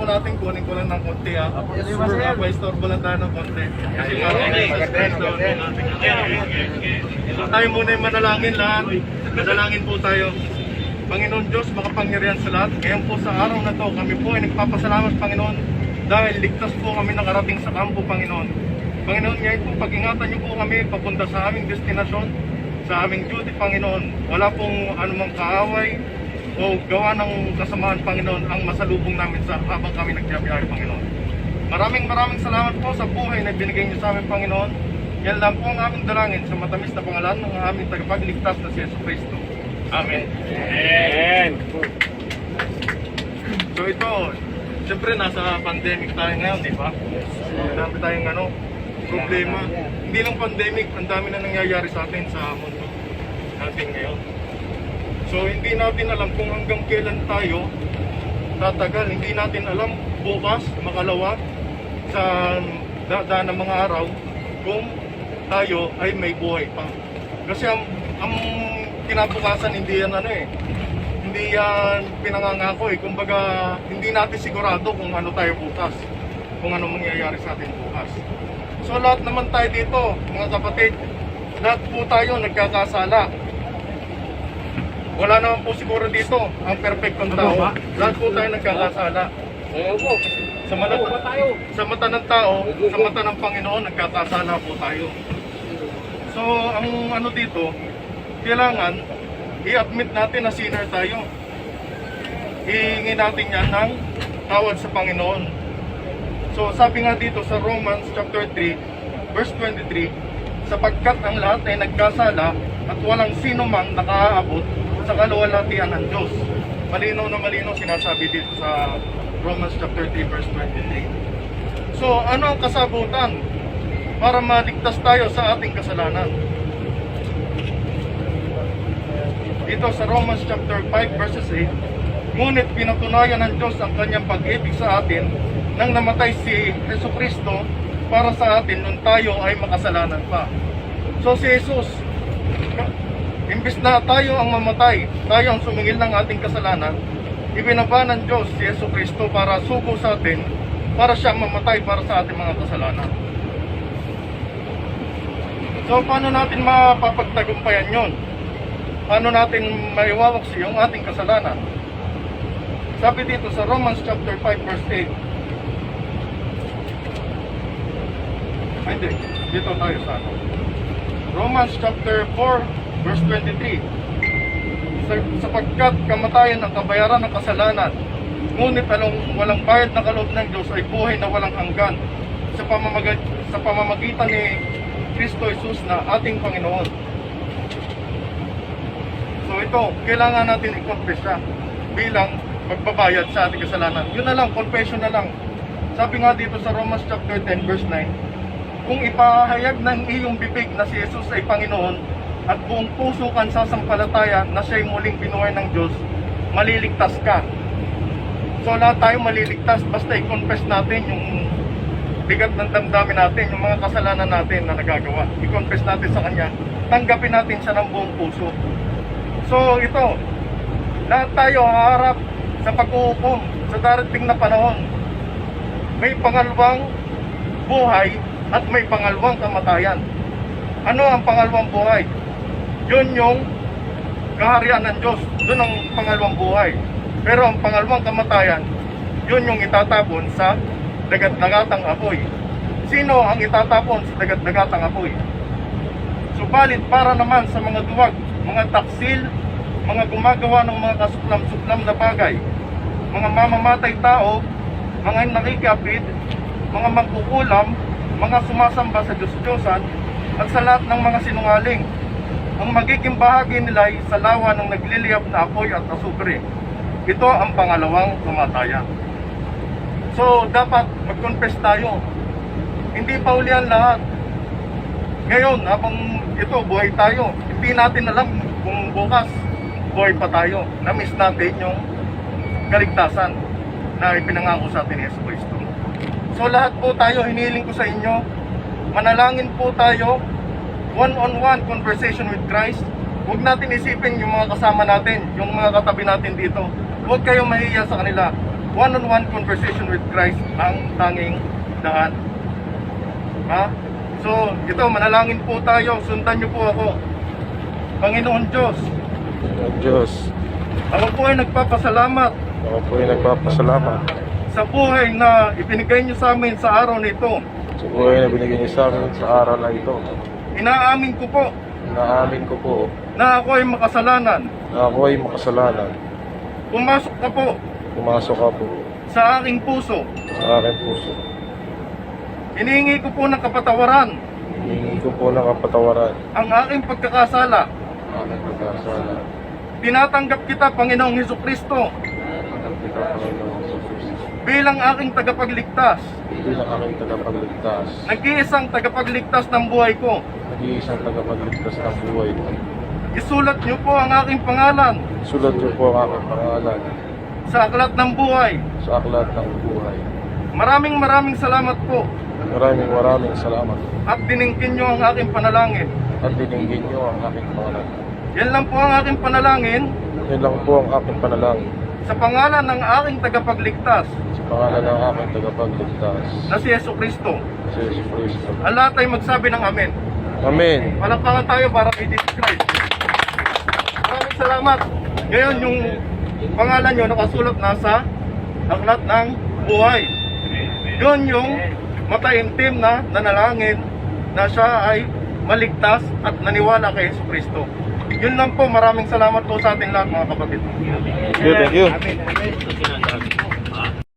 po natin, kunin ko lang ng konti ha. Istorbo lang tayo ng konti. Kasi so tayo muna yung manalangin lahat. Manalangin po tayo. Panginoon Diyos, makapangyarihan sa lahat. Ngayon po sa araw na to, kami po ay nagpapasalamat, Panginoon, dahil ligtas po kami nakarating sa kampo, Panginoon. Panginoon, ngayon po, pag-ingatan niyo po kami papunta sa aming destinasyon, sa aming duty, Panginoon. Wala pong anumang kaaway o gawa ng kasamaan, Panginoon, ang masalubong namin sa habang kami nagbiyahe, Panginoon. Maraming salamat po sa buhay na binigay niyo sa amin, Panginoon. Yan lang po ang aming dalangin sa matamis na pangalan ng aming tagapagligtas na si Jesucristo. Amen. Amen. So ito, siyempre nasa pandemic tayo ngayon, di ba? Marami tayong problema. Hindi lang pandemic, ang dami na nangyayari sa atin sa mundo natin ngayon. So hindi natin alam kung hanggang kailan tayo tatagal. Hindi natin alam bukas, makalawa, sa daan ng mga araw, kung tayo ay may buhay pa. Kasi ang kinabukasan hindi yan hindi yan pinangangako kumbaga hindi natin sigurado kung ano tayo bukas, kung ano mangyayari sa atin bukas. So lahat naman tayo dito, mga kapatid, lahat po tayo nagkakasala. Wala naman po siguro dito ang perfectong tao. Lahat po tayo nagkakasala. Sa mata ng tao, sa mata ng Panginoon, nagkakasala po tayo. So ang dito, kailangan i-admit natin na sinner tayo. Hihingi natin yan ng tawad sa Panginoon. So sabi nga dito sa Romans chapter 3 verse 23, sapagkat ang lahat ay nagkasala at walang sino mang nakaaabot sa kaluwalhatian ng Diyos. Malinaw na malinaw sinasabi dito sa Romans chapter 3 verse 23. So ano ang kasagutan para maligtas tayo sa ating kasalanan? Dito sa Romans chapter 5 verses 8, ngunit pinatunayan ng Diyos ang kanyang pag-ibig sa atin nang namatay si Jesucristo para sa atin nung tayo ay makasalanan pa. So si Jesus, imbis na tayo ang mamatay, tayo ang sumingil ng ating kasalanan, ibinaba ng Diyos si Jesucristo para suko sa atin, para siya mamatay para sa ating mga kasalanan. So paano natin mapapagtagumpayan yon? Paano natin maiwawaksi yung ating kasalanan? Sabi dito sa Romans chapter 5 verse 8. Hindi, dito tayo sa Romans chapter 4 verse 23. Sapagkat kamatayan ang kabayaran ng kasalanan, ngunit walang bayad na kaloob ng Diyos ay buhay na walang hanggan sa pamamagitan ni Kristo Jesus na ating Panginoon. So ito, kailangan natin i-confess siya bilang magbabayad sa ating kasalanan. Yun na lang, confession na lang. Sabi nga dito sa Romans chapter 10 verse 9, kung ipahayag ng iyong bibig na si Jesus ay Panginoon at buong puso kang sasampalataya na siya'y muling binuhay ng Diyos, maliligtas ka. So lahat tayo maliligtas basta i-confess natin yung bigat ng damdamin natin, yung mga kasalanan natin na nagagawa. I-confess natin sa Kanya, tanggapin natin siya ng buong puso. So ito, lahat tayo haharap sa pag-uukom sa darating na panahon. May pangalawang buhay at may pangalawang kamatayan. Ano ang pangalawang buhay? Yun yung kaharian ng Diyos. Yun ang pangalawang buhay. Pero ang pangalawang kamatayan, yun yung itatapon sa dagat-dagatang apoy. Sino ang itatapon sa dagat-dagatang apoy? Subalit para naman sa mga duwag, mga taksil, mga gumagawa ng mga kasuklam-suklam na bagay, mga mamamatay tao, mga nakikiapid, mga magkukulam, mga sumasamba sa Diyos-Diyosan, at sa lahat ng mga sinungaling. Ang magiging bahagi nila ay sa lawa ng nagliliyab na apoy at asupre. Ito ang pangalawang kamatayan. So, dapat mag-confess tayo. Hindi pa ulian lahat. Ngayon, habang ito, buhay tayo, hindi natin alam kung bukas, buhay pa tayo. Na-miss natin yung kaligtasan na ipinangako sa atin ni Jesucristo. So, lahat po tayo, hinihiling ko sa inyo, manalangin po tayo, one-on-one conversation with Christ. Huwag natin isipin yung mga kasama natin, yung mga katabi natin dito. Huwag kayong mahihiya sa kanila. one-on-one conversation with Christ ang tanging daan. Ha? So, ito, manalangin po tayo. Sundan niyo po ako. Panginoon Diyos, Diyos, ako po ay nagpapasalamat ako po ay nagpapasalamat sa buhay na ibinigay niyo sa amin sa araw na ito. sa buhay na binigay niyo sa amin sa araw na ito. Inaamin ko po Naamin ko po na ako ay makasalanan. na ako ay makasalanan. Pumasok ka po Pumasok ka po sa aking puso. sa aking puso. Hinihingi ko po ng kapatawaran Hihingi ko po ng kapatawaran ang aking pagkakasala. ang aking pagkasala. Tinatanggap kita, Panginoong Hesukristo, Tanggap kita, Panginoon Jesus, bilang aking tagapagligtas, bilang aking tagapagligtas, nag-iisang tagapagligtas ng buhay ko. nag-iisang tagapagligtas ng buhay ko. Isulat niyo po ang aking pangalan Sulat niyo po ang aking pangalan sa aklat ng buhay. sa aklat ng buhay. Maraming salamat po Maraming salamat at diningkin niyo ang aking panalangin. at dinigin niyo ang aking pangalan. Yan lang po ang aking panalangin Yan lang po ang aking panalangin sa pangalan ng aking tagapagligtas sa pangalan ng aking tagapagligtas, na si Hesukristo. si Jesus Cristo. Ang lahat ay magsabi ng amen. Amen. Palakpakan tayo para kay Jesus Christ. Maraming salamat. Ngayon yung pangalan nyo nakasulat nasa aklat ng buhay. Yun yung mataimtim na nanalangin na siya ay maligtas at naniwala kay Jesus Kristo. Yun lang po, maraming salamat po sa ating lahat mga kapatid. Thank you.